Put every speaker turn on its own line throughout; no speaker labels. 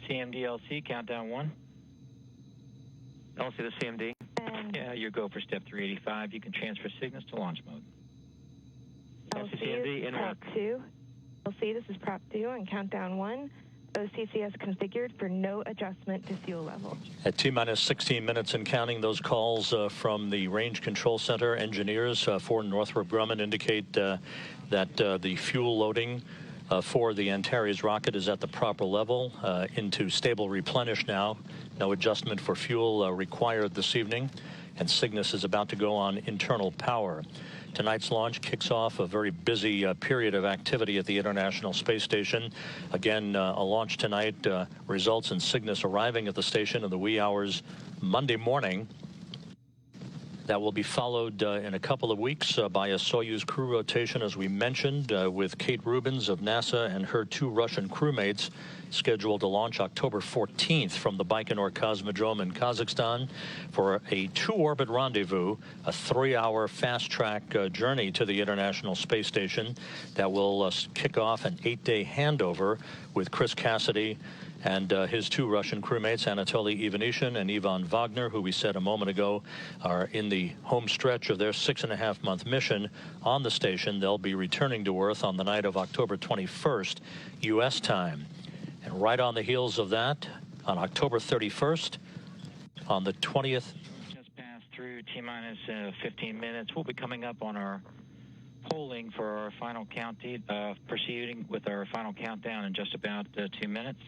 CMD LC, countdown 1.
LC to CMD.
Yeah, you go for step 385. You can transfer Cygnus to launch mode.
LC CMD, in work. 2. LC, this is prop 2 and countdown 1. OCCS configured for no adjustment to fuel level.
At T-minus 16 minutes and counting, those calls from the Range Control Center engineers for Northrop Grumman indicate that the fuel loading for the Antares rocket is at the proper level, into stable replenish now. No adjustment for fuel required this evening, and Cygnus is about to go on internal power. Tonight's launch kicks off a very busy period of activity at the International Space Station. Again, a launch tonight results in Cygnus arriving at the station in the wee hours Monday morning. That will be followed in a couple of weeks by a Soyuz crew rotation, as we mentioned, with Kate Rubins of NASA and her 2 Russian crewmates scheduled to launch October 14th from the Baikonur Cosmodrome in Kazakhstan for a 2-orbit rendezvous, a 3-hour fast-track journey to the International Space Station that will kick off an 8-day handover with Chris Cassidy and his 2 Russian crewmates, Anatoly Ivanishin and Ivan Wagner, who we said a moment ago are in the home stretch of their 6.5-month mission on the station. They'll be returning to Earth on the night of October 21st, U.S. time. And right on the heels of that, on October 31st, on the 20th.
Just passed through T-minus 15 minutes. We'll be coming up on our polling for our final count, proceeding with our final countdown in just about 2 minutes.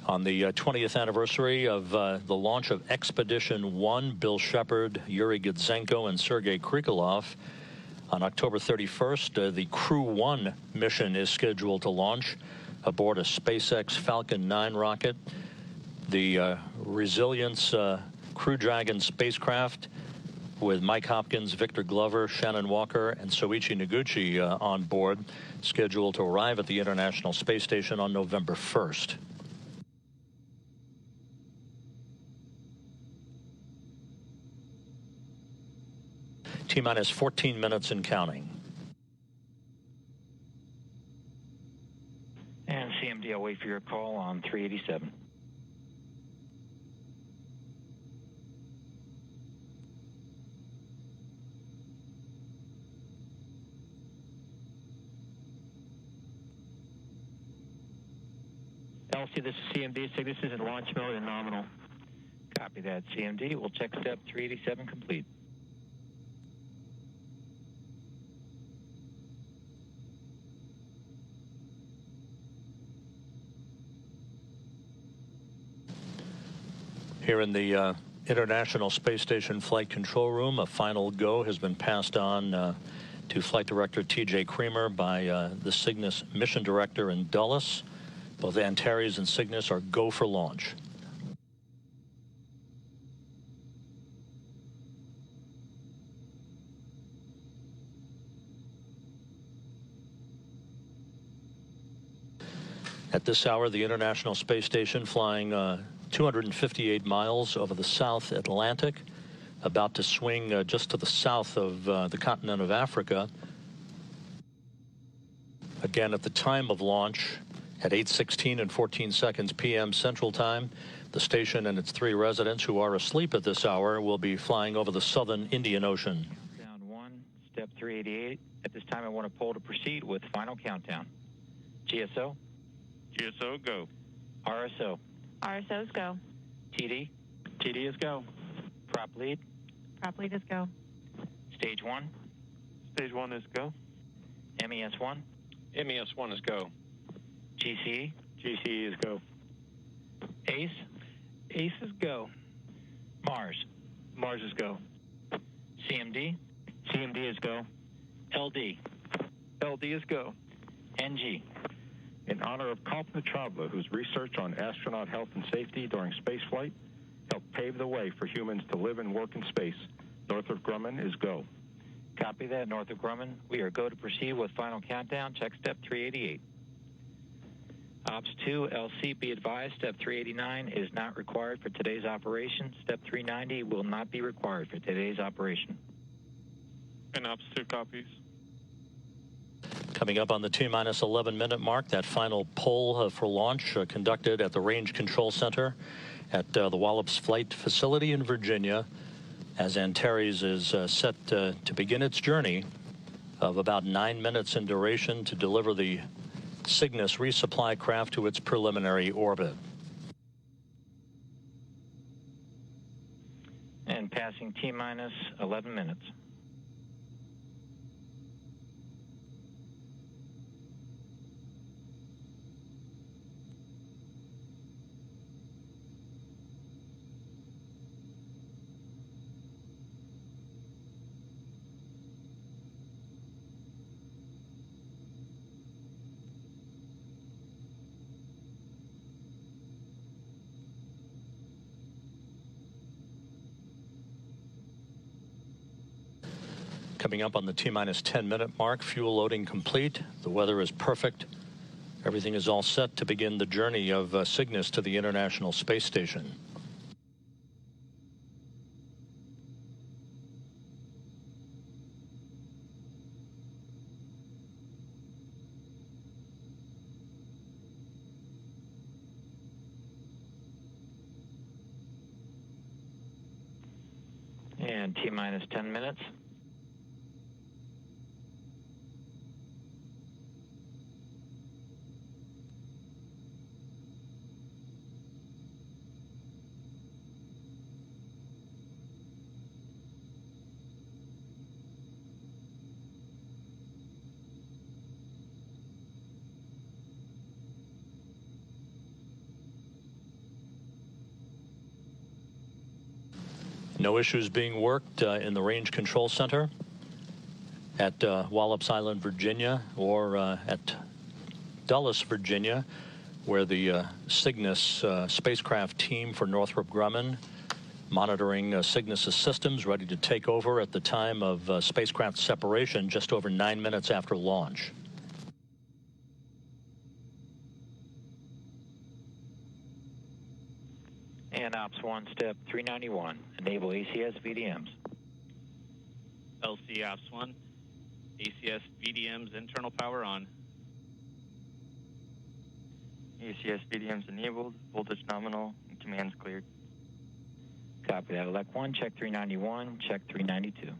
On the 20th anniversary of the launch of Expedition 1, Bill Shepard, Yuri Gudzenko, and Sergei Krikalev. On October 31st, the Crew 1 mission is scheduled to launch aboard a SpaceX Falcon 9 rocket. The Resilience Crew Dragon spacecraft with Mike Hopkins, Victor Glover, Shannon Walker, and Soichi Noguchi on board, scheduled to arrive at the International Space Station on November 1st. T-minus 14 minutes and counting.
And CMD, I'll wait for your call on 387.
LC, this is CMD. Cygnus is in launch mode and nominal.
Copy that, CMD. We'll check step 387 complete.
Here in the International Space Station Flight Control Room, a final go has been passed on to Flight Director T.J. Creamer by the Cygnus Mission Director in Dulles. Both Antares and Cygnus are go for launch. At this hour, the International Space Station flying 258 miles over the South Atlantic, about to swing just to the south of the continent of Africa. Again, at the time of launch, at 8:16 and 14 seconds p.m. Central Time, the station and its 3 residents who are asleep at this hour will be flying over the southern Indian Ocean.
Down 1, step 388. At this time, I want to poll to proceed with final countdown. GSO?
GSO, go.
RSO?
RSO's go.
TD?
TD is go.
Prop lead?
Prop lead is go.
Stage 1?
Stage 1 is go.
MES1?
MES1 is go.
GCE?
GCE is go.
ACE?
ACE is go.
Mars?
Mars is go.
CMD?
CMD is go.
LD?
LD is go.
NG?
In honor of Kalpana Chawla, whose research on astronaut health and safety during spaceflight helped pave the way for humans to live and work in space, Northrop Grumman is go.
Copy that, Northrop Grumman. We are go to proceed with final countdown. Check step 388. Ops 2, LC, be advised, step 389 is not required for today's operation. Step 390 will not be required for today's operation.
And Ops 2 copies.
Coming up on the T-minus 11-minute mark, that final pull for launch conducted at the Range Control Center at the Wallops Flight Facility in Virginia, as Antares is set to begin its journey of about 9 minutes in duration to deliver the Cygnus resupply craft to its preliminary orbit.
And passing T-minus 11 minutes.
Coming up on the T-minus 10-minute mark, fuel loading complete. The weather is perfect. Everything is all set to begin the journey of Cygnus to the International Space Station.
And T-minus 10 minutes.
No issues being worked in the Range Control Center at Wallops Island, Virginia, or at Dulles, Virginia, where the Cygnus spacecraft team for Northrop Grumman monitoring Cygnus' systems ready to take over at the time of spacecraft separation just over 9 minutes after launch.
And Ops 1, step 391, enable ACS VDMs.
LC Ops 1, ACS VDMs internal power on.
ACS VDMs enabled, voltage nominal, and commands cleared.
Copy that. Elect 1, check 391, check 392.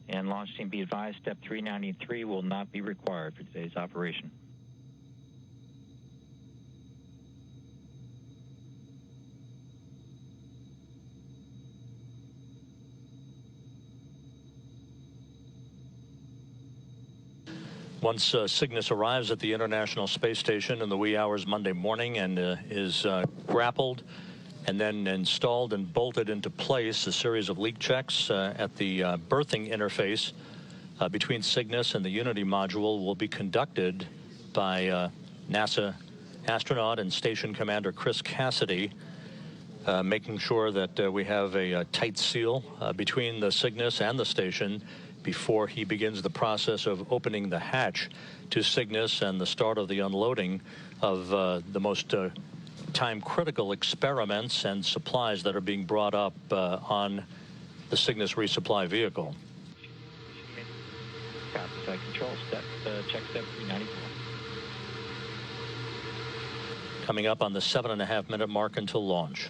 And launch team be advised, step 393 will not be required for today's operation.
Once Cygnus arrives at the International Space Station in the wee hours Monday morning and is grappled and then installed and bolted into place, a series of leak checks at the berthing interface between Cygnus and the Unity module will be conducted by NASA astronaut and station commander Chris Cassidy, making sure that we have a tight seal between the Cygnus and the station before he begins the process of opening the hatch to Cygnus and the start of the unloading of the most time-critical experiments and supplies that are being brought up on the Cygnus resupply vehicle.
Copy, site control, check step 394.
Coming up on the 7.5-minute mark until launch.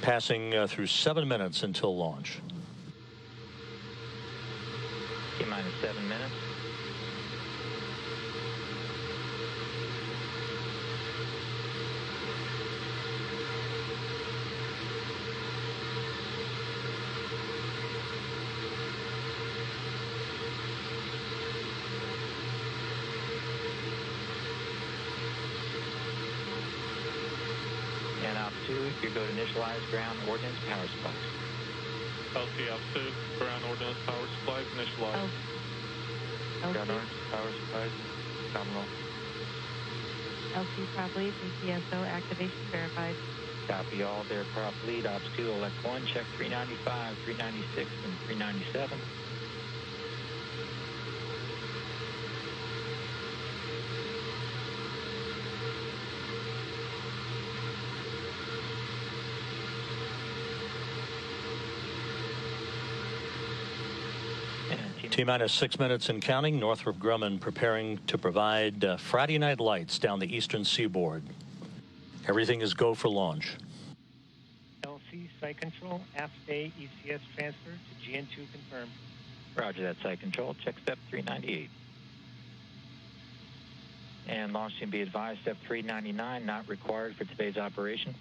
Passing through 7 minutes until launch.
T-minus 7 minutes. And Ops 2, you go to initialize ground ordnance power supplies.
LC Ops 2, ground ordnance power supplies initialized.
Ground ordnance power supplies Nominal.
LC prop lead, DCSO activation verified.
Copy all there, prop lead, Ops 2, elect 1, check 395, 396, and 397.
T-minus 6 minutes and counting. Northrop Grumman preparing to provide Friday night lights down the eastern seaboard. Everything is go for launch.
LC Site Control, aft A ECS transfer to GN2 confirmed.
Roger that, Site Control. Check step 398. And launch team be advised, step 399 not required for today's operation.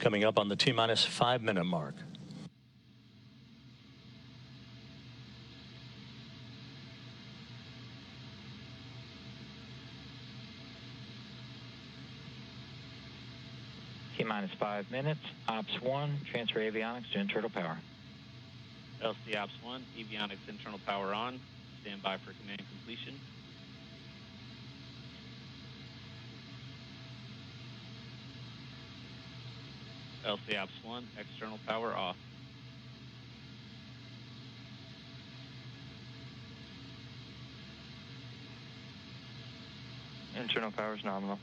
Coming up on the T-minus 5 minute mark.
T-minus 5 minutes. Ops 1, transfer avionics to internal power.
LC Ops 1, avionics internal power on. Stand by for command completion. LC Ops 1, external power off.
Internal power is nominal.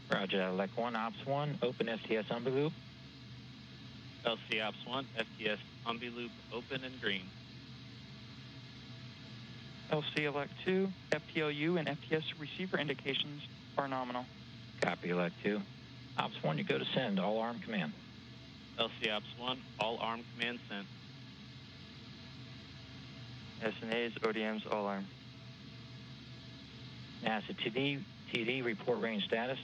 Roger that, elect 1, Ops 1, open STS umbi loop.
LC Ops 1, STS umbi loop open and green.
LC elect 2, FTLU and FTS receiver indications are nominal.
Copy, elect 2. Ops 1, you go to send, all arm command.
LC Ops 1, all arm command sent.
SNAs, ODMs, all arm.
NASA TD, report range status.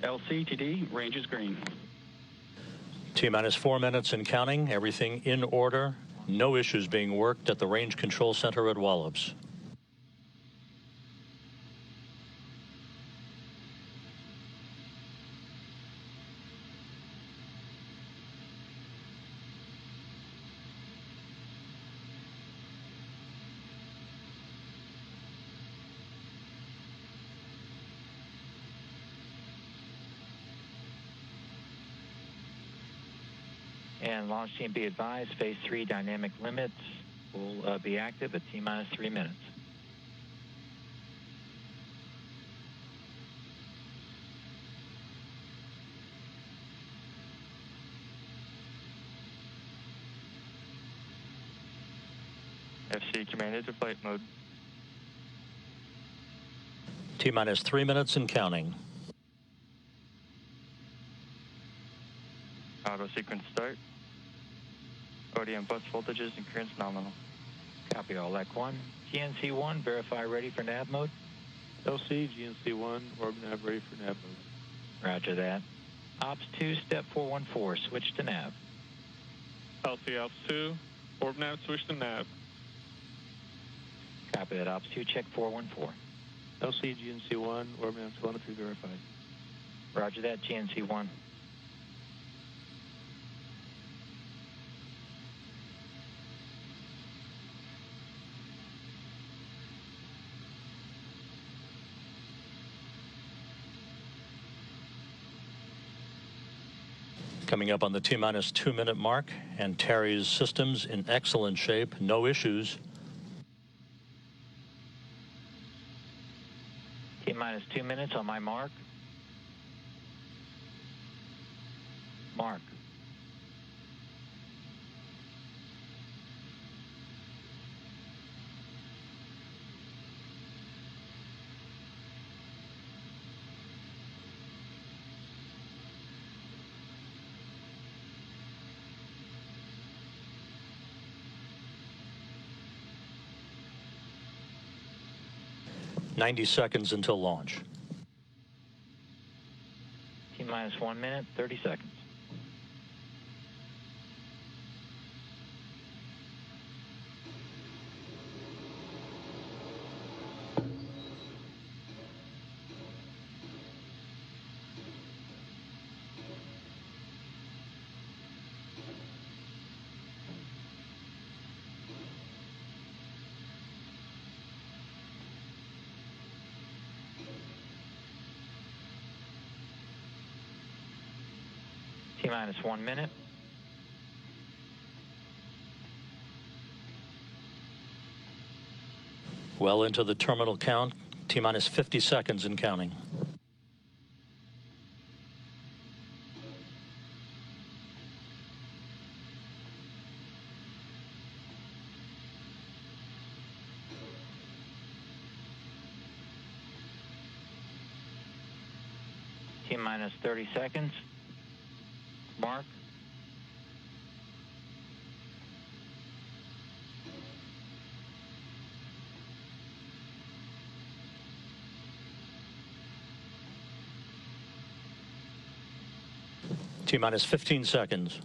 LC TD, range is green.
T-minus 4 minutes and counting. Everything in order. No issues being worked at the Range Control Center at Wallops.
And launch team be advised, phase 3 dynamic limits will be active at T-minus 3 minutes.
FC commanded to flight mode.
T-minus 3 minutes and counting.
Auto sequence start. ODM bus voltages and currents nominal.
Copy all, elect 1. GNC1, verify ready for nav mode.
LC, GNC1, orb nav ready for nav mode.
Roger that. Ops 2, step 414, switch to nav.
LC Ops 2, orb nav switch to nav.
Copy that, Ops 2, check 414.
LC, GNC1, orb nav telemetry verified.
Roger that, GNC1.
Coming up on the T-minus 2 minute mark, and Terry's systems in excellent shape, no issues.
T-minus 2 minutes on my mark. Mark.
.90 seconds until launch.
T-minus 1 minute, 30 seconds. T-minus 1 minute.
Well into the terminal count. T-minus 50 seconds and counting.
T-minus 30 seconds. Mark.
T-minus 15 seconds.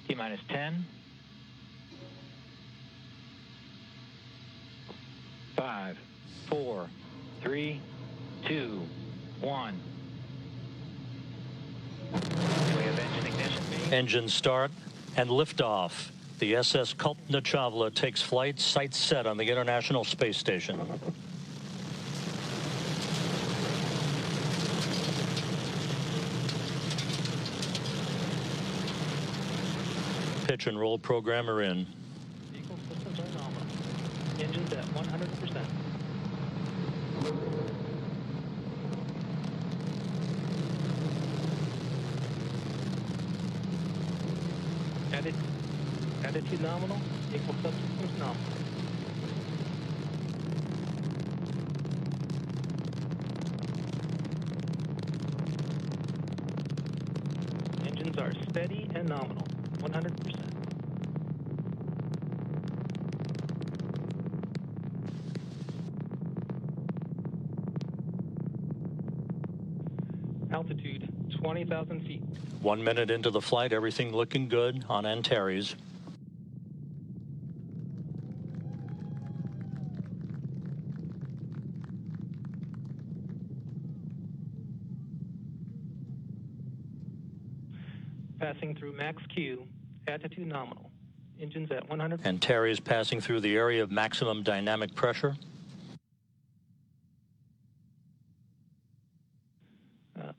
T-minus 10. 5, 4, 3, 2, 1. We have engine ignition.
Engine start and liftoff. The SS Kalpna Chawla takes flight, sights set on the International Space Station. Pitch and roll programmer in.
Vehicle systems are nominal. Engines at 100%. Attitude nominal. Vehicle subsystems nominal. Engines are steady and nominal. 100%. Altitude 20,000 feet.
1 minute into the flight, everything looking good on Antares.
Passing through max Q, attitude nominal. Engines at 100.
Antares passing through the area of maximum dynamic pressure.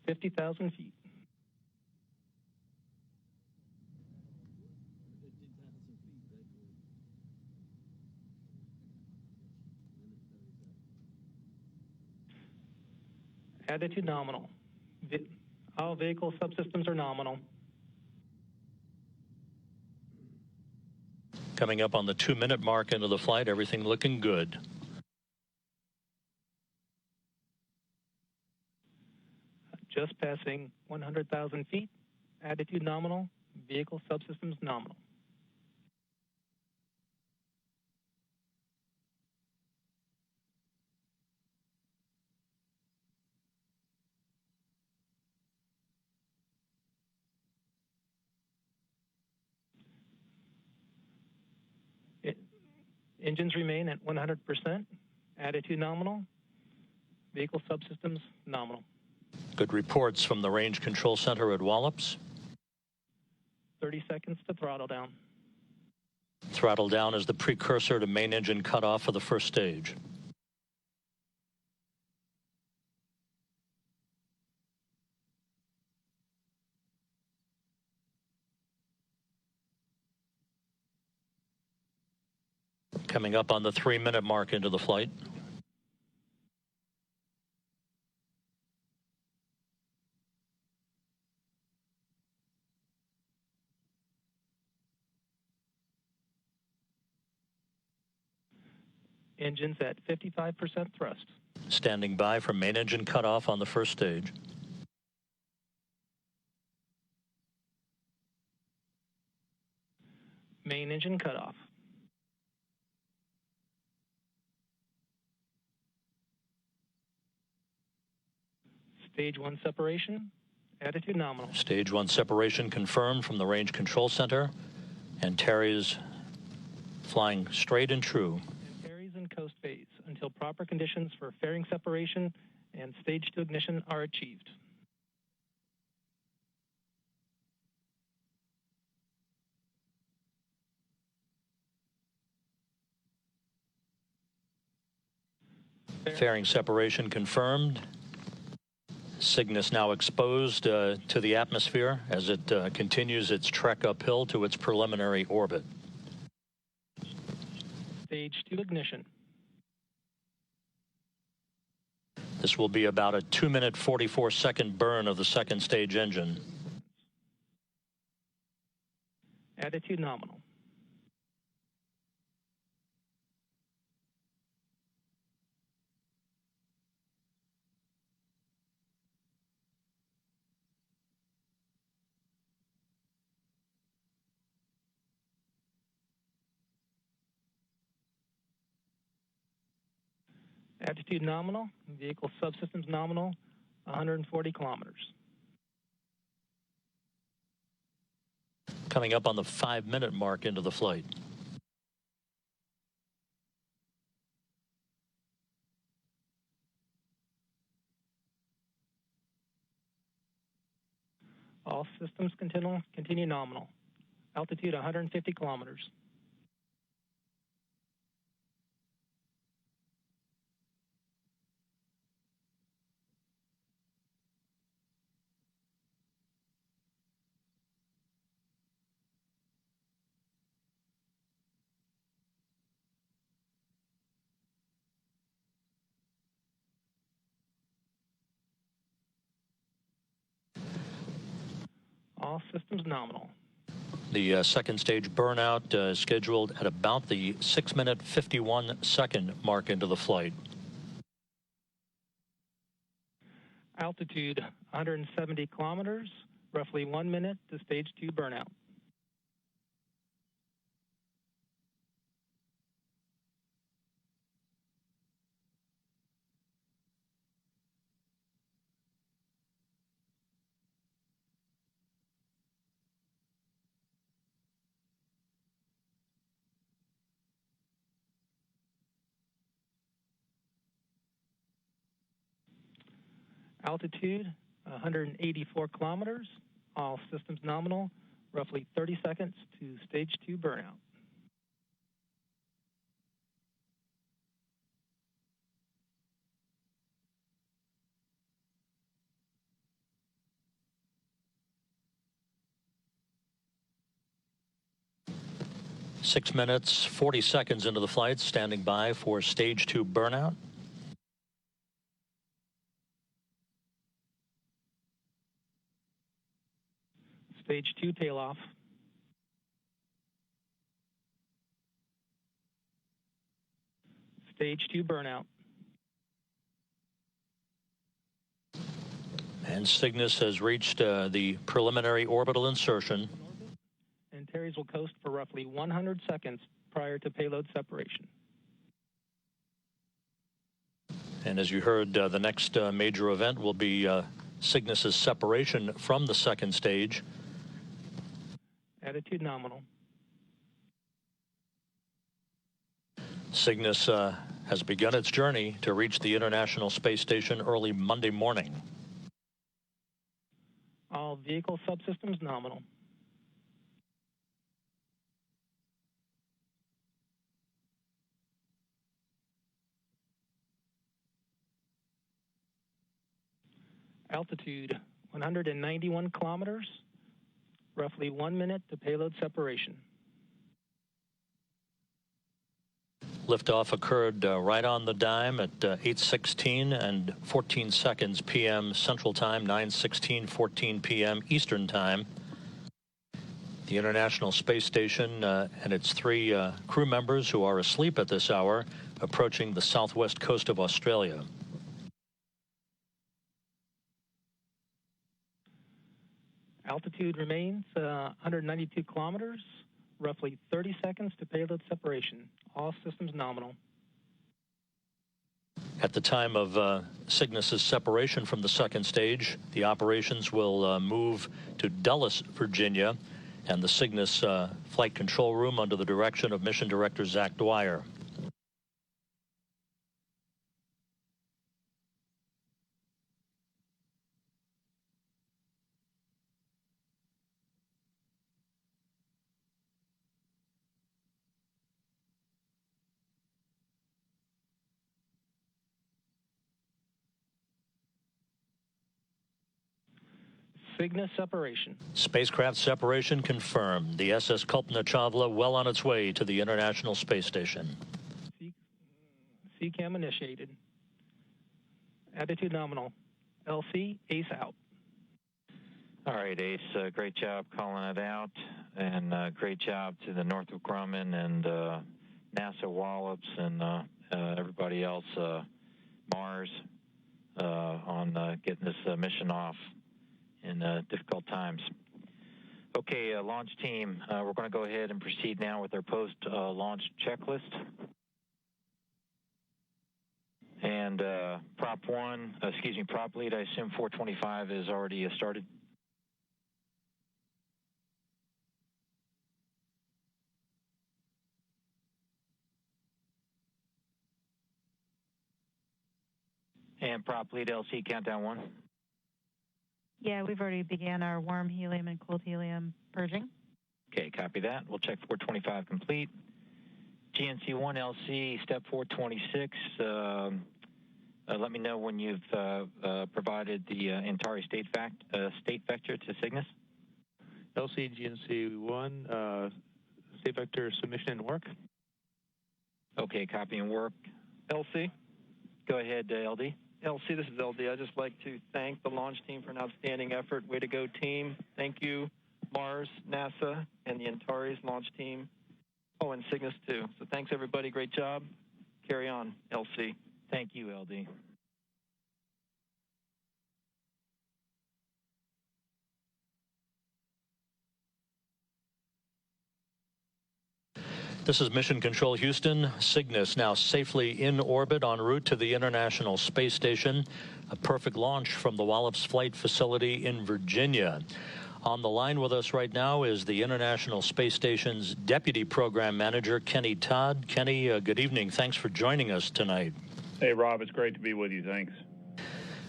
50,000 feet. Attitude nominal. All vehicle subsystems are nominal.
Coming up on the 2-minute mark into the flight, everything looking good.
Just passing 100,000 feet. Attitude nominal. Vehicle subsystems nominal. Engines remain at 100%. Attitude nominal. Vehicle subsystems nominal.
Good reports from the Range Control Center at Wallops.
30 seconds to throttle down.
Throttle down is the precursor to main engine cutoff for the first stage. Coming up on the 3-minute mark into the flight.
Engines at 55% thrust.
Standing by for main engine cutoff on the first stage.
Main engine cutoff. Stage 1 separation. Attitude nominal.
Stage 1 separation confirmed from the Range Control Center. Antares flying straight and true.
Antares and coast phase until proper conditions for fairing separation and stage 2 ignition are achieved.
Fairing separation confirmed. Cygnus now exposed to the atmosphere as it continues its trek uphill to its preliminary orbit.
Stage 2 ignition.
This will be about a 2-minute, 44-second burn of the second stage engine.
Attitude nominal. Attitude nominal, vehicle subsystems nominal, 140 kilometers.
Coming up on the 5-minute mark into the flight.
All systems continue nominal. Altitude 150 kilometers. All systems nominal.
The second stage burnout is scheduled at about the 6-minute, 51-second mark into the flight.
Altitude 170 kilometers, roughly 1 minute to stage 2 burnout. Altitude 184 kilometers, all systems nominal, roughly 30 seconds to stage 2 burnout.
Six minutes, 40 seconds into the flight, standing by for stage 2 burnout.
Stage 2 tail-off. Stage 2 burnout.
And Cygnus has reached the preliminary orbital insertion.
Antares will coast for roughly 100 seconds prior to payload separation.
And as you heard, the next major event will be Cygnus's separation from the second stage.
Attitude nominal.
Cygnus has begun its journey to reach the International Space Station early Monday morning.
All vehicle subsystems nominal. Altitude 191 kilometers, roughly 1 minute to payload separation.
Liftoff occurred right on the dime at 8:16 and 14 seconds p.m. Central Time, 9:16:14 p.m. Eastern Time. The International Space Station and its 3 crew members who are asleep at this hour approaching the southwest coast of Australia.
Altitude remains 192 kilometers, roughly 30 seconds to payload separation. All systems nominal.
At the time of Cygnus's separation from the second stage, the operations will move to Dulles, Virginia, and the Cygnus flight control room under the direction of Mission Director Zach Dwyer.
Cygnus separation.
Spacecraft separation confirmed. The SS Kalpana Chawla well on its way to the International Space Station.
CCAM initiated. Attitude nominal. LC, ace out.
All right, Ace, great job calling it out, and great job to the Northrop Grumman and NASA Wallops and everybody else, Mars, on getting this mission off in difficult times. Okay, launch team, we're going to go ahead and proceed now with our post-launch checklist. And prop lead, I assume 425 is already started. And prop lead LC, countdown 1.
Yeah, we've already began our warm helium and cold helium purging.
Okay, copy that. We'll check 425 complete. GNC 1LC, step 426. Let me know when you've provided the Antares state vector to Cygnus.
LC GNC 1, state vector submission and work.
Okay, copy and work.
LC.
Go ahead, LD.
LC, this is LD. I'd just like to thank the launch team for an outstanding effort. Way to go, team. Thank you, Mars, NASA, and the Antares launch team. Oh, and Cygnus, too. So thanks, everybody. Great job. Carry on, LC.
Thank you, LD.
This is Mission Control Houston. Cygnus now safely in orbit en route to the International Space Station. A perfect launch from the Wallops Flight Facility in Virginia. On the line with us right now is the International Space Station's Deputy Program Manager, Kenny Todd. Kenny, good evening. Thanks for joining us tonight.
Hey, Rob. It's great to be with you. Thanks.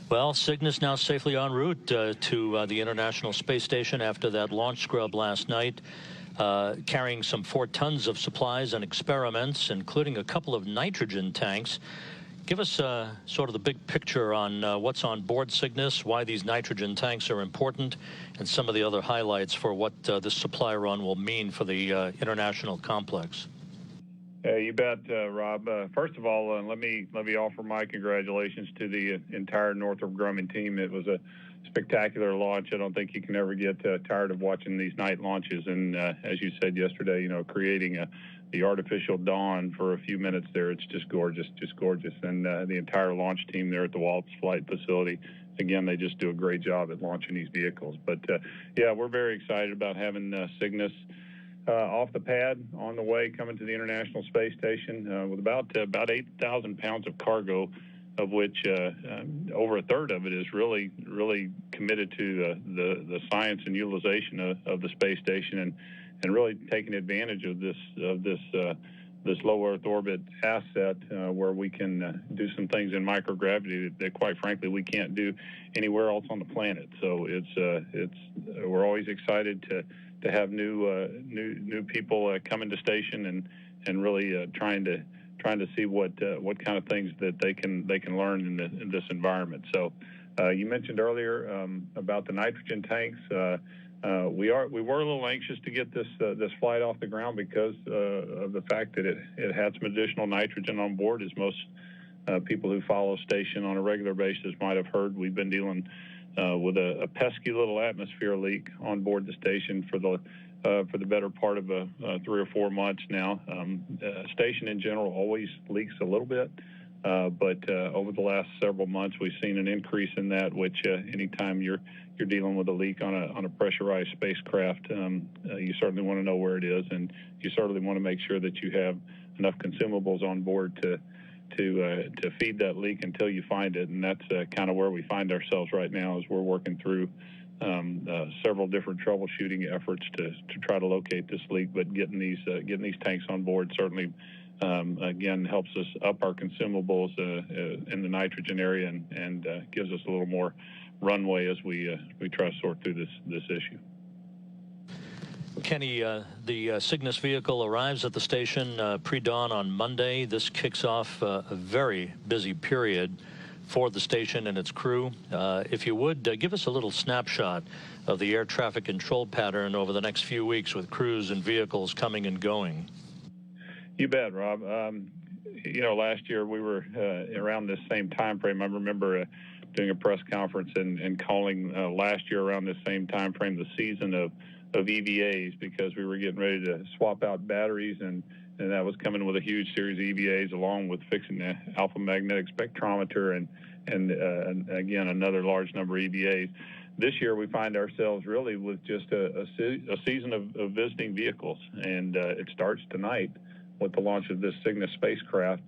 Well, Cygnus now safely en route to the International Space Station after that launch scrub last night. Carrying some 4 tons of supplies and experiments, including a couple of nitrogen tanks. Give us sort of the big picture on what's on board Cygnus, why these nitrogen tanks are important, and some of the other highlights for what this supply run will mean for the international complex.
You bet, Rob. First of all, let me offer my congratulations to the entire Northrop Grumman team. It was a spectacular launch. I don't think you can ever get tired of watching these night launches. And as you said yesterday, creating the artificial dawn for a few minutes there, it's just gorgeous, just gorgeous. And the entire launch team there at the Wallops Flight Facility, again, they just do a great job at launching these vehicles. But yeah, we're very excited about having Cygnus off the pad on the way coming to the International Space Station with about 8,000 pounds of cargo, of which over a third of it is really committed to the science and utilization of the space station and really taking advantage of this low Earth orbit asset where we can do some things in microgravity that quite frankly we can't do anywhere else on the planet. So we're always excited to have new people come into station and really trying to see what kind of things that they can learn in this environment. So you mentioned earlier about the nitrogen tanks. We were a little anxious to get this flight off the ground because of the fact that it had some additional nitrogen on board. As most people who follow station on a regular basis might have heard, we've been dealing with a pesky little atmosphere leak on board the station for the better part of 3 or 4 months now. Station in general always leaks a little bit, but over the last several months we've seen an increase in that, which anytime you're dealing with a leak on a pressurized spacecraft, you certainly want to know where it is, and you certainly want to make sure that you have enough consumables on board to feed that leak until you find it. And that's kind of where we find ourselves right now, as we're working through several different troubleshooting efforts to try to locate this leak. But getting these tanks on board certainly again helps us up our consumables in the nitrogen area and gives us a little more runway as we try to sort through this issue.
Kenny, the Cygnus vehicle arrives at the station pre-dawn on Monday. This kicks off a very busy period for the station and its crew. If you would, give us a little snapshot of the air traffic control pattern over the next few weeks with crews and vehicles coming and going?
You bet, Rob. Last year we were around this same time frame. I remember doing a press conference and calling last year around this same time frame the season of EVAs, because we were getting ready to swap out batteries, and that was coming with a huge series of EVAs along with fixing the alpha magnetic spectrometer and again another large number of EVAs. This year we find ourselves really with just a season of visiting vehicles, and it starts tonight with the launch of this Cygnus spacecraft.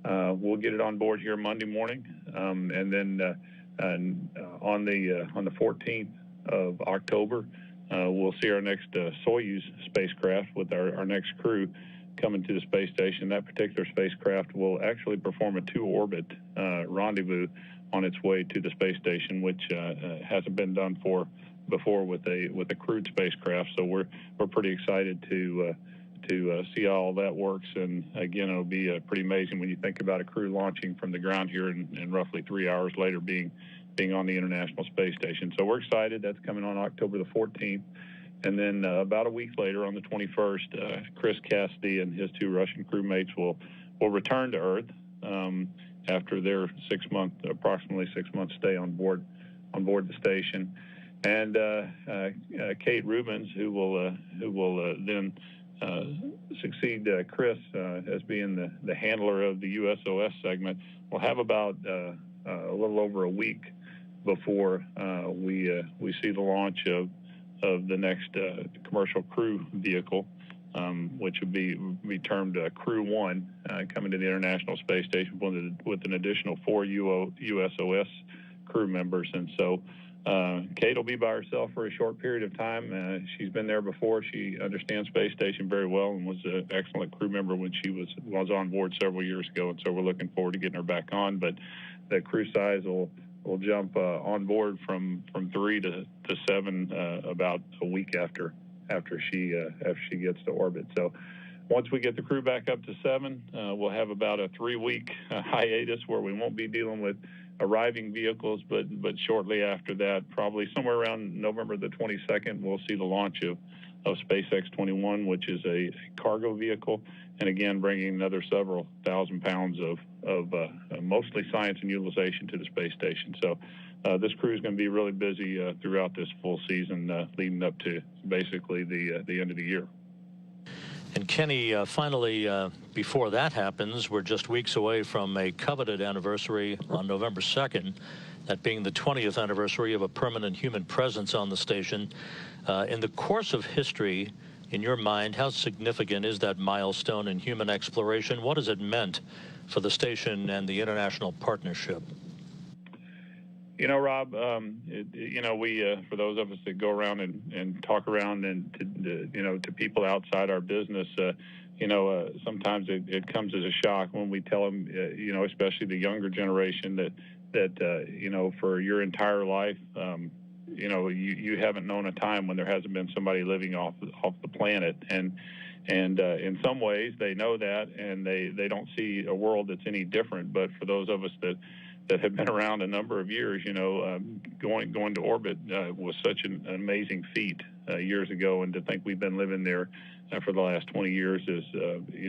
We'll get it on board here Monday morning, and then on the 14th of October, we'll see our next Soyuz spacecraft with our next crew coming to the space station. That particular spacecraft will actually perform a 2-orbit rendezvous on its way to the space station, which hasn't been done before with a crewed spacecraft. So we're pretty excited to see how all that works. And again, it'll be pretty amazing when you think about a crew launching from the ground here and roughly 3 hours later being on the International Space Station. So we're excited. That's coming on October the 14th. And then about a week later, on the 21st, Chris Cassidy and his 2 Russian crewmates will return to Earth after their approximately 6-month stay on board the station. And Kate Rubins, who will then succeed Chris as being the handler of the USOS segment, will have about a little over a week before we see the launch of the next commercial crew vehicle, which would be termed Crew 1, coming to the International Space Station with an additional 4 USOS crew members. And so Kate will be by herself for a short period of time. She's been there before. She understands space station very well and was an excellent crew member when she was on board several years ago. And so we're looking forward to getting her back on. But the crew size will jump on board from 3 to 7 about a week after she gets to orbit. So once we get the crew back up to 7, we'll have about a 3-week hiatus where we won't be dealing with arriving vehicles, but shortly after that, probably somewhere around November the 22nd, we'll see the launch of SpaceX 21, which is a cargo vehicle, and again bringing another several thousand pounds of mostly science and utilization to the space station. So this crew is going to be really busy throughout this full season, leading up to basically the end of the year.
And Kenny, finally, before that happens, we're just weeks away from a coveted anniversary on November 2nd, that being the 20th anniversary of a permanent human presence on the station. In the course of history, in your mind, how significant is that milestone in human exploration? What has it meant for the station and the international partnership?
You know, Rob, we, for those of us that go around and talk around and to people outside our business, sometimes it comes as a shock when we tell them, especially the younger generation that for your entire life, you haven't known a time when there hasn't been somebody living off the planet. And in some ways they know that, and they don't see a world that's any different. But for those of us that have been around a number of years, going to orbit was such an amazing feat years ago, and to think we've been living there for the last 20 years is,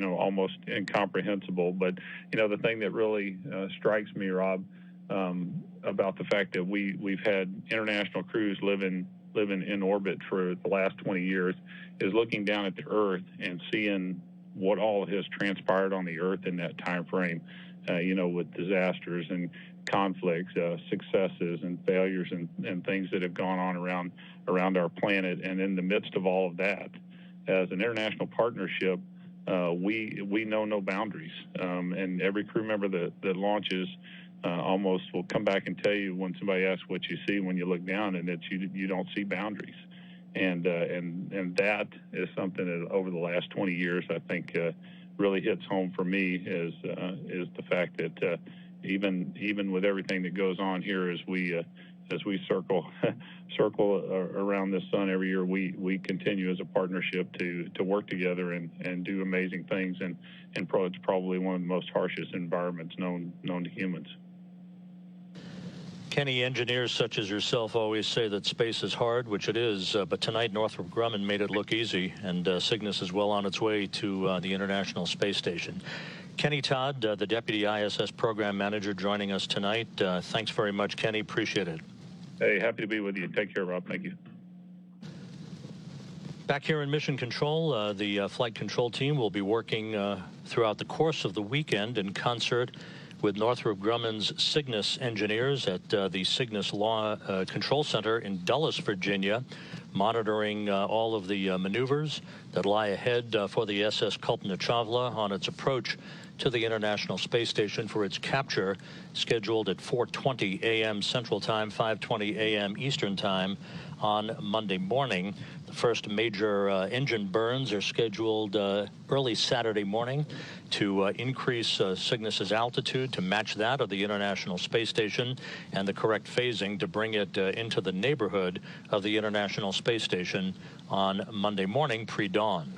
almost incomprehensible. But, the thing that really strikes me, Rob, about the fact that we've had international crews living in orbit for the last 20 years is looking down at the Earth and seeing what all has transpired on the Earth in that time frame. With disasters and conflicts, successes and failures and things that have gone on around our planet. And in the midst of all of that, as an international partnership, we know no boundaries. And every crew member that launches almost will come back and tell you when somebody asks what you see when you look down, and that you don't see boundaries. And that is something that over the last 20 years, I think, really hits home for me is the fact that even with everything that goes on here as we circle around this sun every year, we continue as a partnership to work together and do amazing things, and it's probably one of the most harshest environments known to humans.
Kenny, engineers such as yourself always say that space is hard, which it is, but tonight Northrop Grumman made it look easy, and Cygnus is well on its way to the International Space Station. Kenny Todd, the Deputy ISS Program Manager, joining us tonight. Thanks very much, Kenny. Appreciate it.
Hey, happy to be with you. Take care, Rob. Thank you.
Back here in Mission Control, the flight control team will be working throughout the course of the weekend in concert with Northrop Grumman's Cygnus engineers at the Cygnus Law Control Center in Dulles, Virginia, monitoring all of the maneuvers that lie ahead for the SS Kalpana Chawla on its approach to the International Space Station for its capture, scheduled at 4:20 a.m. Central Time, 5:20 a.m. Eastern Time on Monday morning. The first major engine burns are scheduled early Saturday morning to increase Cygnus's altitude to match that of the International Space Station, and the correct phasing to bring it into the neighborhood of the International Space Station on Monday morning pre-dawn.